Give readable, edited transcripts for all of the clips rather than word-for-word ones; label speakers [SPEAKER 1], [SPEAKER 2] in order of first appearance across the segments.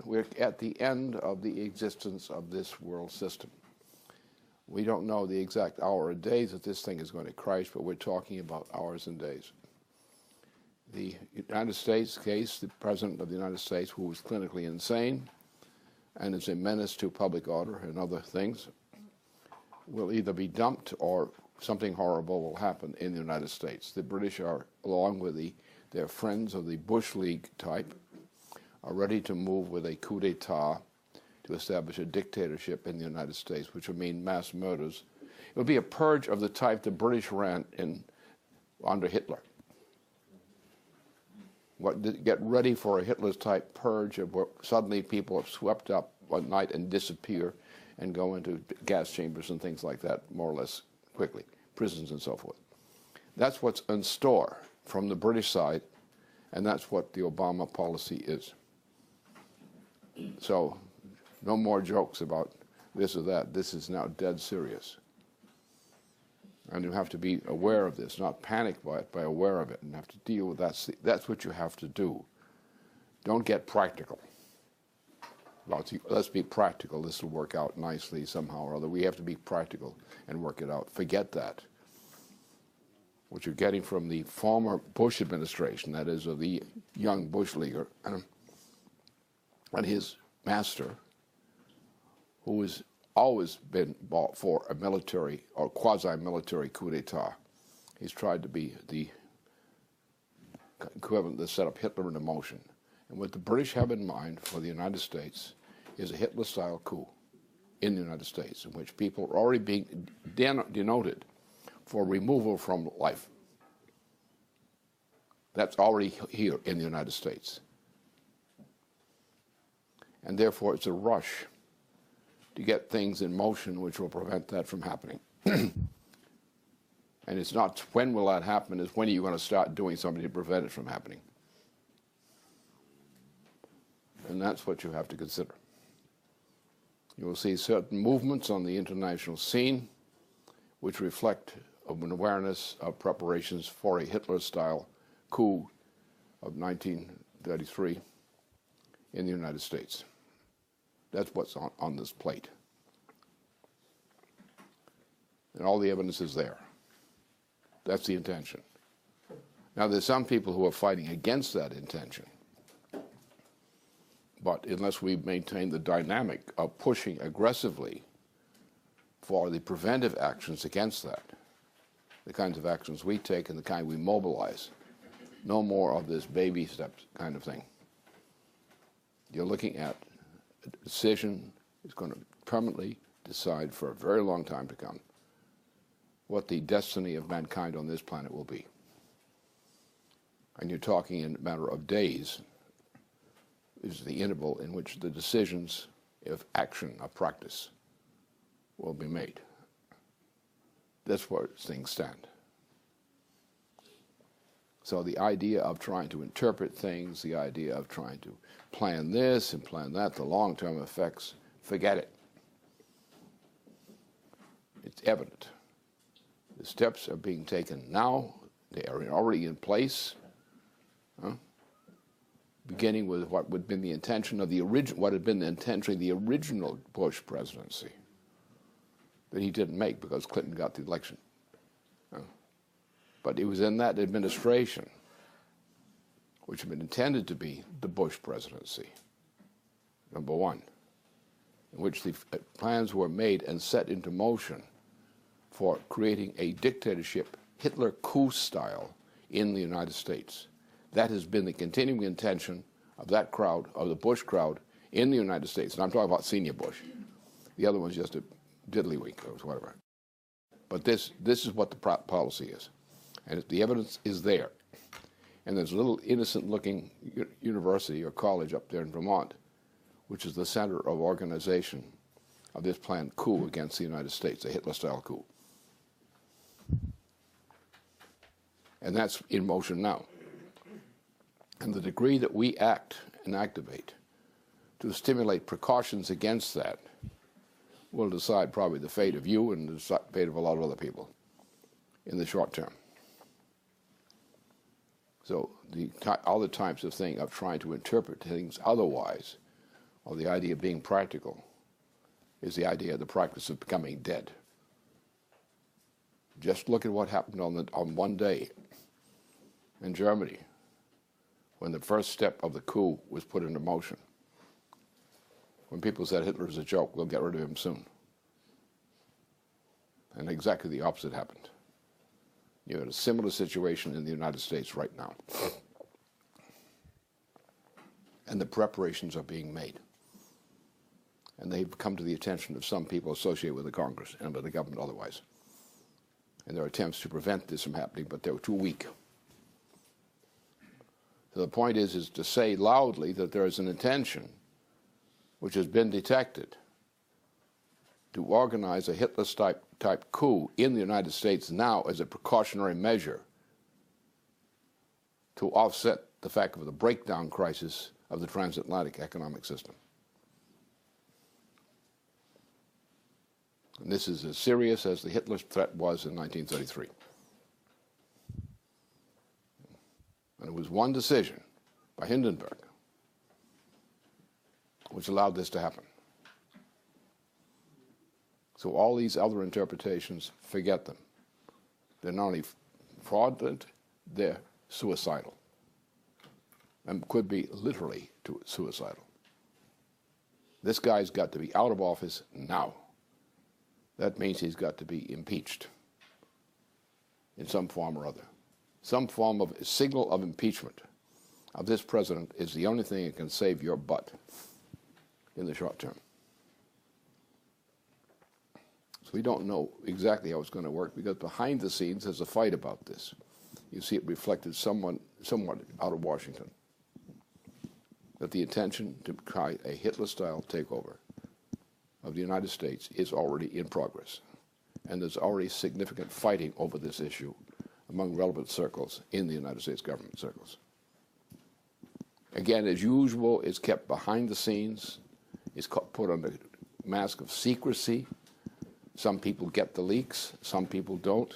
[SPEAKER 1] we're at the end of the existence of this world system. We don't know the exact hour or days that this thing is going to crash, but we're talking about hours and days. The United States case, the President of the United States, who was clinically insane and is a menace to public order and other things, will either be dumped or something horrible will happen in the United States. The British are, along with their friends of the Bush League type, are ready to move with a coup d'etat to establish a dictatorship in the United States, which would mean mass murders. It would be a purge of the type the British ran under Hitler. Get ready for a Hitler-type purge of where suddenly people are swept up one night and disappear and go into gas chambers and things like that more or less quickly, prisons and so forth. That's what's in store from the British side, and that's what the Obama policy is. So no more jokes about this or that. This is now dead serious. And you have to be aware of this, not panic by it, but aware of it, and have to deal with that. That's what you have to do. Don't get practical. Let's be practical. This will work out nicely somehow or other. We have to be practical and work it out. Forget that. What you're getting from the former Bush administration, that is, of the young Bush leaguer, and his master, who has always been bought for a military or quasi-military coup d'etat. He's tried to be the equivalent that set up Hitler in motion. And what the British have in mind for the United States is a Hitler-style coup in the United States, in which people are already being denoted for removal from life. That's already here in the United States. And therefore, it's a rush to get things in motion which will prevent that from happening. And it's not when will that happen, it's when are you going to start doing something to prevent it from happening. And that's what you have to consider. You will see certain movements on the international scene which reflect an awareness of preparations for a Hitler-style coup of 1933 in the United States. That's what's on this plate. And all the evidence is there. That's the intention. Now, there's some people who are fighting against that intention. But unless we maintain the dynamic of pushing aggressively for the preventive actions against that, the kinds of actions we take and the kind we mobilize, no more of this baby steps kind of thing. You're looking at a decision that's going to permanently decide for a very long time to come what the destiny of mankind on this planet will be. And you're talking in a matter of days is the interval in which the decisions of action, of practice, will be made. That's where things stand. So the idea of trying to interpret things, the idea of trying to plan this and plan that, the long-term effects, forget it. It's evident. The steps are being taken now. They are already in place. Beginning with what would have been the intention of the original Bush presidency, that he didn't make because Clinton got the election. But it was in that administration, which had been intended to be the Bush presidency, number one, in which the plans were made and set into motion for creating a dictatorship, Hitler coup style, in the United States. That has been the continuing intention of that crowd, of the Bush crowd, in the United States. And I'm talking about senior Bush. The other one's just a diddlywink or whatever. But this is what the policy is. And the evidence is there. And there's a little innocent-looking university or college up there in Vermont, which is the center of organization of this planned coup against the United States, a Hitler-style coup. And that's in motion now. And the degree that we act and activate to stimulate precautions against that will decide probably the fate of you and the fate of a lot of other people in the short term. So all the types of thing of trying to interpret things otherwise or the idea of being practical, is the idea of the practice of becoming dead. Just look at what happened on one day in Germany when the first step of the coup was put into motion. When people said Hitler's a joke, we'll get rid of him soon. And exactly the opposite happened. You had a similar situation in the United States right now. And the preparations are being made. And they've come to the attention of some people associated with the Congress and with the government otherwise. And there are attempts to prevent this from happening, but they were too weak. So the point is to say loudly that there is an intention which has been detected to organize a Hitler-type coup in the United States now as a precautionary measure to offset the fact of the breakdown crisis of the transatlantic economic system. And this is as serious as the Hitler threat was in 1933. And it was one decision by Hindenburg which allowed this to happen. So all these other interpretations, forget them. They're not only fraudulent, they're suicidal. And could be literally suicidal. This guy's got to be out of office now. That means he's got to be impeached in some form or other. Some form of signal of impeachment of this president is the only thing that can save your butt in the short term. So we don't know exactly how it's going to work because behind the scenes there's a fight about this. You see it reflected somewhat out of Washington. That the intention to try a Hitler-style takeover of the United States is already in progress. And there's already significant fighting over this issue among relevant circles in the United States government circles. Again, as usual, it's kept behind the scenes. It's put under mask of secrecy. Some people get the leaks, some people don't.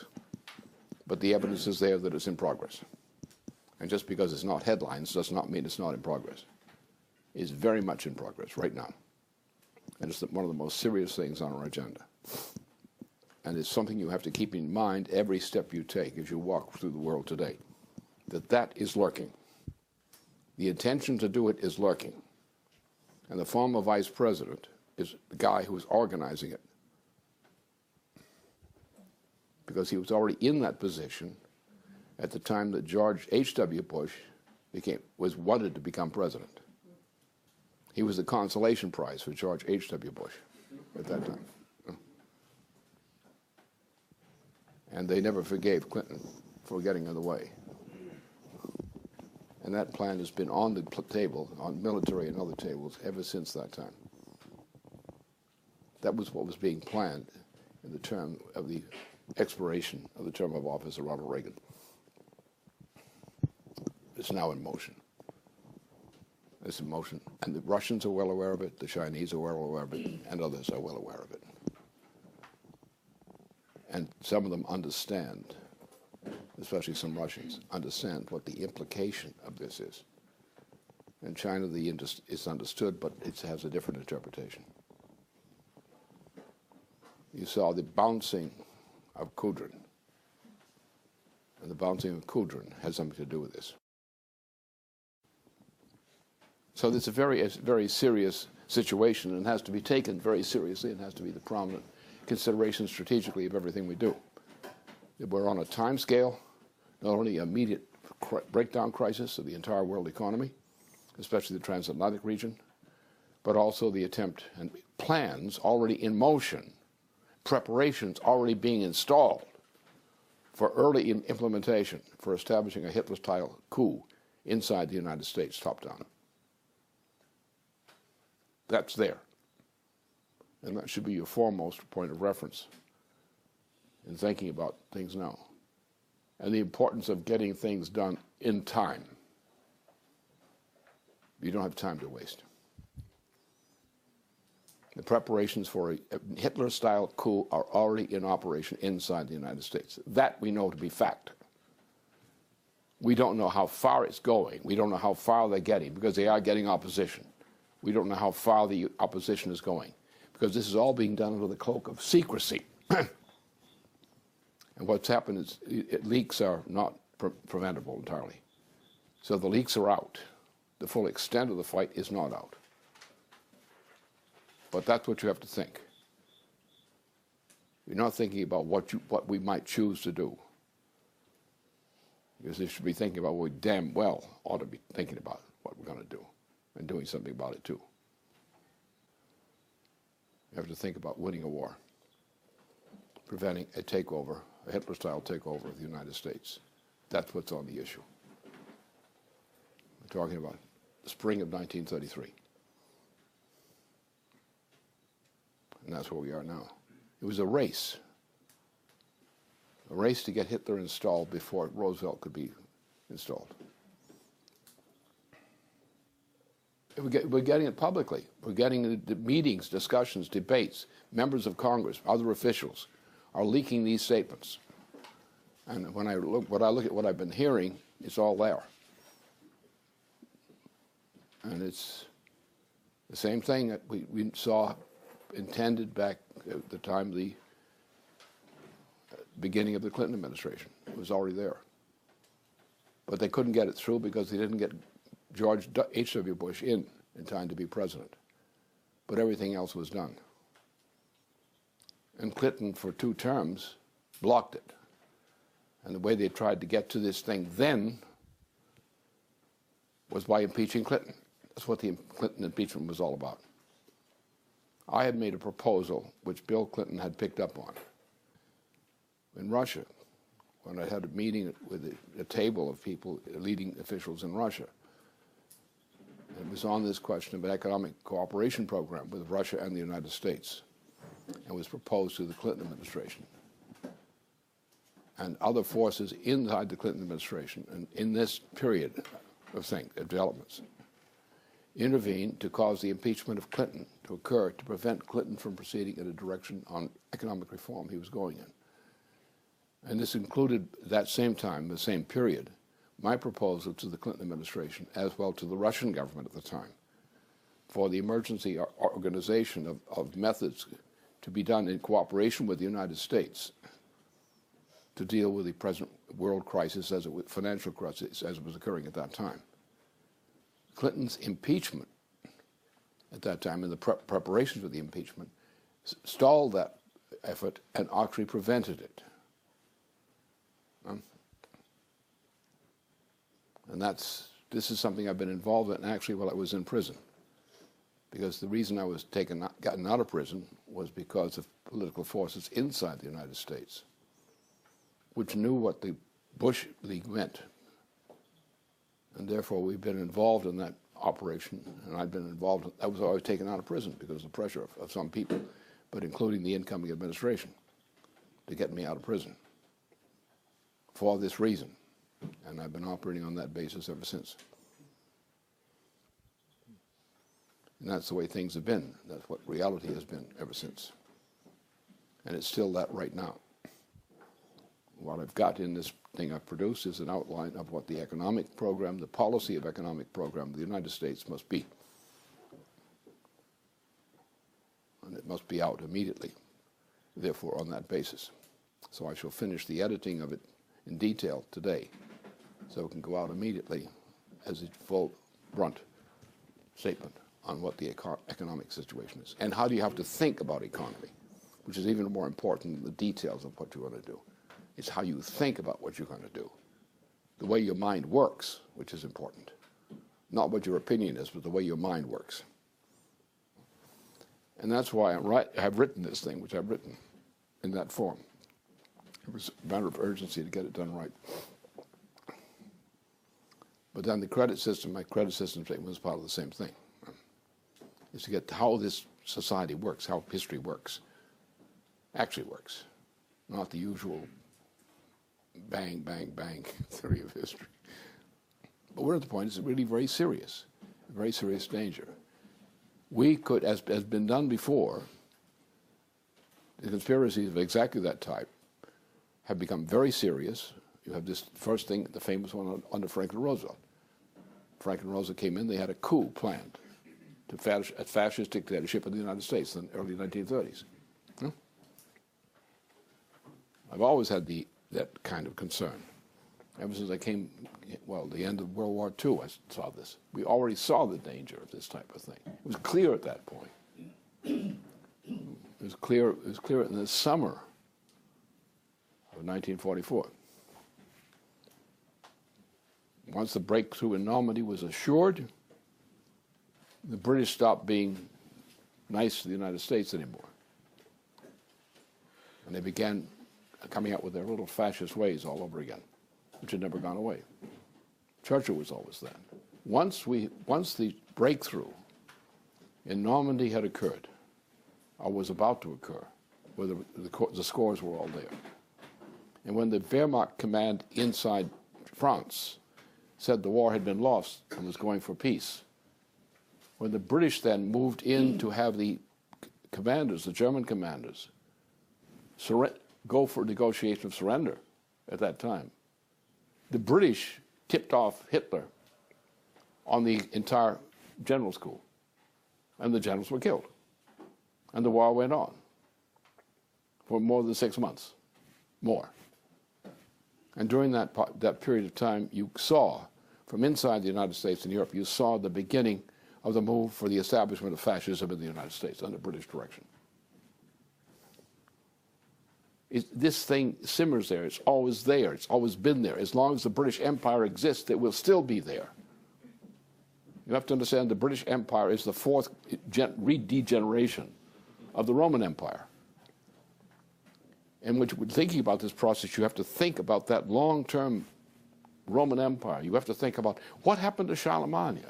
[SPEAKER 1] But the evidence is there that it's in progress. And just because it's not headlines does not mean it's not in progress. It's very much in progress right now. And it's one of the most serious things on our agenda. And it's something you have to keep in mind every step you take as you walk through the world today, that is lurking. The intention to do it is lurking. And the former vice president is the guy who is organizing it, because he was already in that position at the time that George H.W. Bush wanted to become president. He was the consolation prize for George H.W. Bush at that time. And they never forgave Clinton for getting in the way. And that plan has been on the table, on military and other tables, ever since that time. That was what was being planned in the term of the expiration of the term of office of Ronald Reagan. It's now in motion. It's in motion. And the Russians are well aware of it, the Chinese are well aware of it, and others are well aware of it. And some of them understand, especially some Russians, understand what the implication of this is. In China, it's understood, but it has a different interpretation. You saw the bouncing of Kudrin. And the bouncing of Kudrin has something to do with this. So it's a very serious situation and has to be taken very seriously and has to be the prominent consideration strategically of everything we do. We're on a time scale, not only immediate breakdown crisis of the entire world economy, especially the transatlantic region, but also the attempt and plans already in motion, preparations already being installed for early implementation for establishing a Hitler-style coup inside the United States, top-down. That's there. And that should be your foremost point of reference in thinking about things now. And the importance of getting things done in time. You don't have time to waste. The preparations for a Hitler-style coup are already in operation inside the United States. That we know to be fact. We don't know how far it's going. We don't know how far they're getting, because they are getting opposition. We don't know how far the opposition is going, because this is all being done under the cloak of secrecy. And what's happened is leaks are not preventable entirely. So the leaks are out. The full extent of the fight is not out. But that's what you have to think. You're not thinking about what we might choose to do. Because you should be thinking about what we damn well ought to be thinking about, what we're going to do, and doing something about it too. You have to think about winning a war, preventing a takeover, a Hitler-style takeover of the United States. That's what's on the issue. We're talking about the spring of 1933. And that's where we are now. It was a race to get Hitler installed before Roosevelt could be installed. We're getting it publicly. We're getting the meetings, discussions, debates. Members of Congress, other officials are leaking these statements. And when I look at what I've been hearing, it's all there. And it's the same thing that we saw intended back at the time of the beginning of the Clinton administration. It was already there. But they couldn't get it through because they didn't get George H.W. Bush in time to be president. But everything else was done. And Clinton, for 2 terms, blocked it. And the way they tried to get to this thing then was by impeaching Clinton. That's what the Clinton impeachment was all about. I had made a proposal which Bill Clinton had picked up on. In Russia, when I had a meeting with a table of people, leading officials in Russia, and it was on this question of an economic cooperation program with Russia and the United States, and was proposed to the Clinton administration. And other forces inside the Clinton administration, and in this period of developments, intervened to cause the impeachment of Clinton to occur to prevent Clinton from proceeding in a direction on economic reform he was going in. And this included, that same time, the same period, my proposal to the Clinton administration, as well to the Russian government at the time, for the emergency organization of methods to be done in cooperation with the United States to deal with the present world crisis, financial crisis, as it was occurring at that time. Clinton's impeachment at that time, and the preparations for the impeachment, stalled that effort and actually prevented it. And this is something I've been involved in actually while I was in prison. Because the reason I was gotten out of prison was because of political forces inside the United States, which knew what the Bush League meant. And therefore, we've been involved in that operation, and I've been involved. I was always taken out of prison because of the pressure of some people, but including the incoming administration, to get me out of prison for this reason. And I've been operating on that basis ever since. And that's the way things have been. That's what reality has been ever since. And it's still that right now. What I've got in this thing I've produced is an outline of what the economic program, the policy of economic program of the United States must be. And it must be out immediately, therefore, on that basis. So I shall finish the editing of it in detail today, so it can go out immediately as a full brunt statement on what the economic situation is. And how do you have to think about economy, which is even more important than the details of what you're going to do. It's how you think about what you're going to do. The way your mind works, which is important. Not what your opinion is, but the way your mind works. And that's why I've written this thing, which I've written in that form. It was a matter of urgency to get it done right. But then the credit system, my credit system statement was part of the same thing. Is to get to how this society works, how history works, actually works. Not the usual bang, bang, bang theory of history. But we're at the point, it's really very serious danger. We could, as has been done before, the conspiracies of exactly that type have become very serious. You have this first thing, the famous one under Franklin Roosevelt. Franklin Roosevelt came in, they had a coup planned to fascist dictatorship in the United States in the early 1930s. I've always had that kind of concern. Ever since I came, well, the end of World War II, I saw this. We already saw the danger of this type of thing. It was clear at that point. It was clear in the summer of 1944. Once the breakthrough in Normandy was assured, the British stopped being nice to the United States anymore. And they began coming out with their little fascist ways all over again, which had never gone away. Churchill was always that. Once the breakthrough in Normandy had occurred, or was about to occur, where the scores were all there, and when the Wehrmacht command inside France said the war had been lost and was going for peace, when the British then moved in to have the commanders, the German commanders, go for negotiation of surrender at that time, the British tipped off Hitler on the entire general school, and the generals were killed, and the war went on for more than 6 months, more. And during that period of time, you saw, from inside the United States and Europe, you saw the beginning of the move for the establishment of fascism in the United States under British direction. This thing simmers there. It's always there. It's always been there. As long as the British Empire exists, it will still be there. You have to understand the British Empire is the fourth degeneration of the Roman Empire. And when you're thinking about this process, you have to think about that long-term Roman Empire. You have to think about what happened to Charlemagne.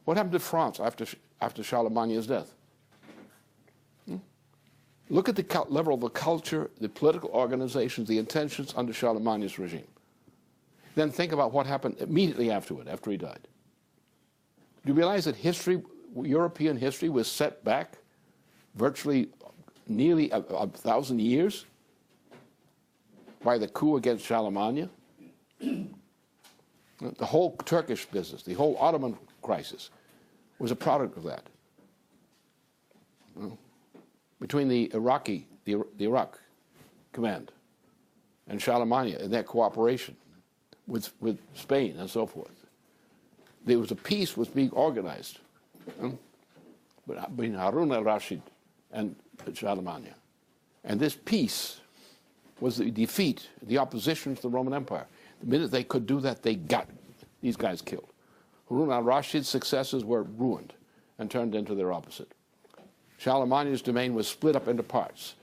[SPEAKER 1] What happened to France after Charlemagne's death? Look at the level of the culture, the political organizations, the intentions under Charlemagne's regime. Then think about what happened immediately afterward, after he died. Do you realize that history, European history, was set back virtually nearly a 1,000 years by the coup against Charlemagne? The whole Turkish business, the whole Ottoman crisis was a product of that. Between the Iraq command and Charlemagne and their cooperation with Spain and so forth, there was a peace was being organized between Harun al-Rashid and Charlemagne. And this peace was the defeat, the opposition to the Roman Empire. The minute they could do that, they got these guys killed. Harun al-Rashid's successors were ruined and turned into their opposite. Charlemagne's domain was split up into parts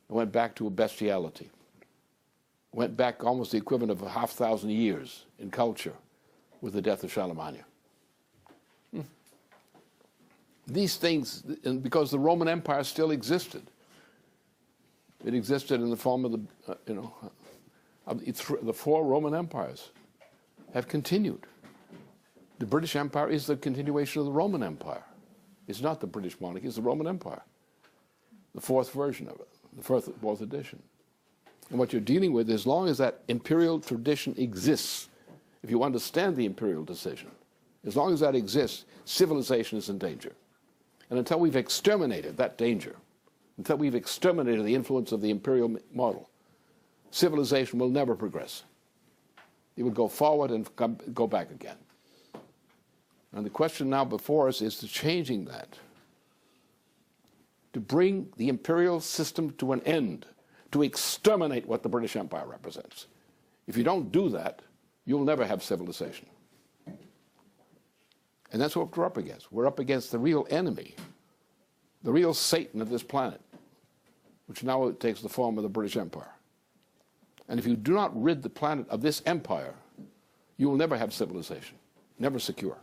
[SPEAKER 1] and went back to a bestiality. Went back almost the equivalent of 500 years in culture with the death of Charlemagne. These things, and because the Roman Empire still existed, it existed in the form of the four Roman empires have continued. The British Empire is the continuation of the Roman Empire. It's not the British monarchy, it's the Roman Empire. The fourth version of it, the fourth edition. And what you're dealing with, as long as that imperial tradition exists, if you understand the imperial decision, as long as that exists, civilization is in danger. And until we've exterminated that danger, until we've exterminated the influence of the imperial model, civilization will never progress. It will go forward and go back again. And the question now before us is to changing that, to bring the imperial system to an end, to exterminate what the British Empire represents. If you don't do that, you'll never have civilization. And that's what we're up against. We're up against the real enemy, the real Satan of this planet, which now takes the form of the British Empire. And if you do not rid the planet of this empire, you will never have civilization, never secure.